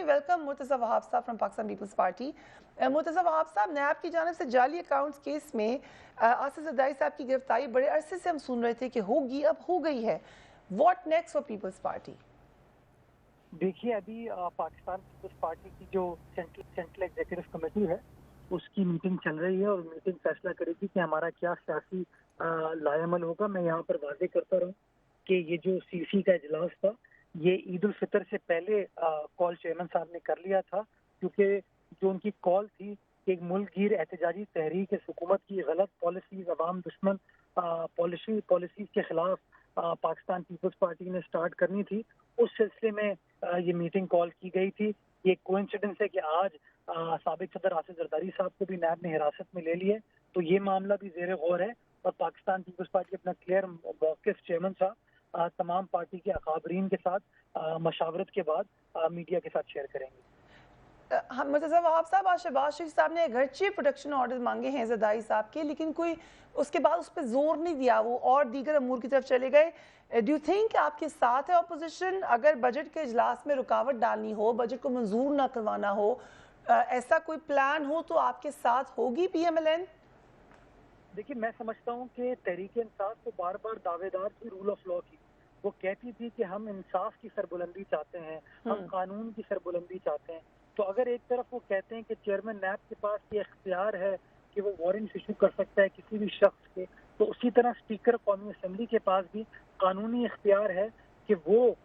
we welcome Murtaza Wahab Saab from Pakistan People's Party. Murtaza Wahab Saab, NAB की जानिब से जाली accounts case में आसिफ ज़रदारी साहब की गिरफ्तारी बड़े अरसे से हम सुन रहे थे कि होगी, अब हो गई है. What next for People's Party? देखिए, अभी पाकिस्तान पीपल्स पार्टी की जो सेंट्रल एग्जीक्यूटिव कमेटी है उसकी मीटिंग चल रही है और मीटिंग फैसला करेगी कि हमारा क्या सियासी लाएमल होगा. मैं यहाँ पर वादे करता रहूँ कि ये जो सीसी का इजलास था ये ईद उल फितर से पहले कॉल चेयरमैन साहब ने कर लिया था, क्योंकि जो उनकी कॉल थी कि एक मुल्क गिर एहतजाजी तहरीक हुकूमत की गलत पॉलिसीज, अवाम दुश्मन पॉलिसीज के खिलाफ पाकिस्तान पीपल्स पार्टी ने स्टार्ट करनी थी. उस सिलसिले में ये मीटिंग कॉल की गई थी. ये कोइंसिडेंस है कि आज साबिक सदर आसिफ ज़रदारी साहब को भी नैब ने हिरासत में ले लिया है, तो ये मामला भी ज़ेर गौर है और पाकिस्तान पीपल्स पार्टी अपना क्लियर मौक़िफ़ चेयरमैन साहब तमाम पार्टी के अकाबरीन के साथ मशावरत के बाद मीडिया के साथ शेयर करेंगे. मुर्तज़ा वहाब साहब, आज शहबाज शरीफ साहब ने अगरचे प्रोटेक्शन ऑर्डर मांगे हैं ज़रदारी साहब के, लेकिन कोई उसके बाद उस पर जोर नहीं दिया, वो और दीगर अमूर की तरफ चले गए. डू यू थिंक आपके साथ है अपोजिशन? अगर बजट के इजलास में रुकावट डालनी हो, बजट को मंजूर ना करवाना हो, ऐसा कोई प्लान हो तो आपके साथ होगी PMLN? देखिए, मैं समझता हूँ कि तहरीक इंसाफ तो बार बार दावेदार थी रूल ऑफ लॉ की. वो कहती थी कि हम इंसाफ की सरबुलंदी चाहते हैं, हम कानून की सरबुलंदी चाहते हैं. तो अगर एक तरफ वो कहते हैं कि चेयरमैन नैब के पास ये इख्तियार है कि वो वारंट इशू कर सकता है किसी भी शख्स के, तो उसी तरह स्पीकर कौमी असम्बली के पास भी कानूनी इख्तियार है कि वो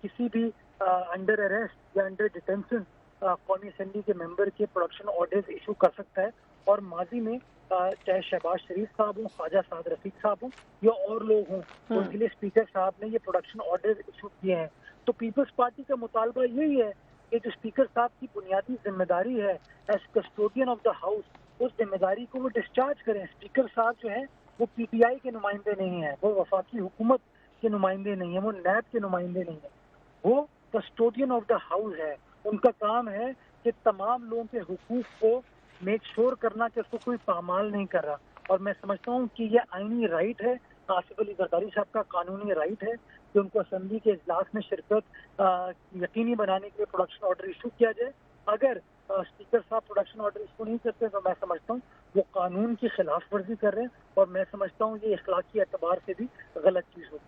किसी भी अंडर अरेस्ट या अंडर डिटेंशन कौमी असम्बली के मेंबर के प्रोडक्शन ऑर्डर्स इशू कर सकता है. और माजी में चाहे शहबाज शरीफ साहब हों, ख्वाजा साद रफीक साहब हों या और लोग हों, उनके लिए स्पीकर साहब ने ये प्रोडक्शन ऑर्डर्स इशू किए हैं. तो पीपल्स पार्टी का मुतालबा यही है कि जो स्पीकर साहब की बुनियादी जिम्मेदारी है as custodian of the house, उस जिम्मेदारी को वो डिस्चार्ज करें. स्पीकर साहब जो है वो PTI के नुमाइंदे नहीं है, वो वफाकी हुकूमत के नुमाइंदे नहीं है, वो नैब के नुमाइंदे नहीं है, वो कस्टोडियन ऑफ द हाउस है. उनका काम है कि तमाम लोगों के हुकूक को मेक श्योर करना कि उसको कोई पामाल नहीं कर रहा. और मैं समझता हूँ कि ये आईनी राइट है, आसिफ अली ज़रदारी साहब का कानूनी राइट है कि उनको असम्बली के इजलास में शिरकत यकीनी बनाने के लिए प्रोडक्शन ऑर्डर इशू किया जाए. अगर स्पीकर साहब प्रोडक्शन ऑर्डर इशू नहीं करते तो मैं समझता हूँ वो कानून की खिलाफ वर्जी कर रहे हैं और मैं समझता हूँ ये इखलाकी एतबार से भी गलत चीज़ होगी.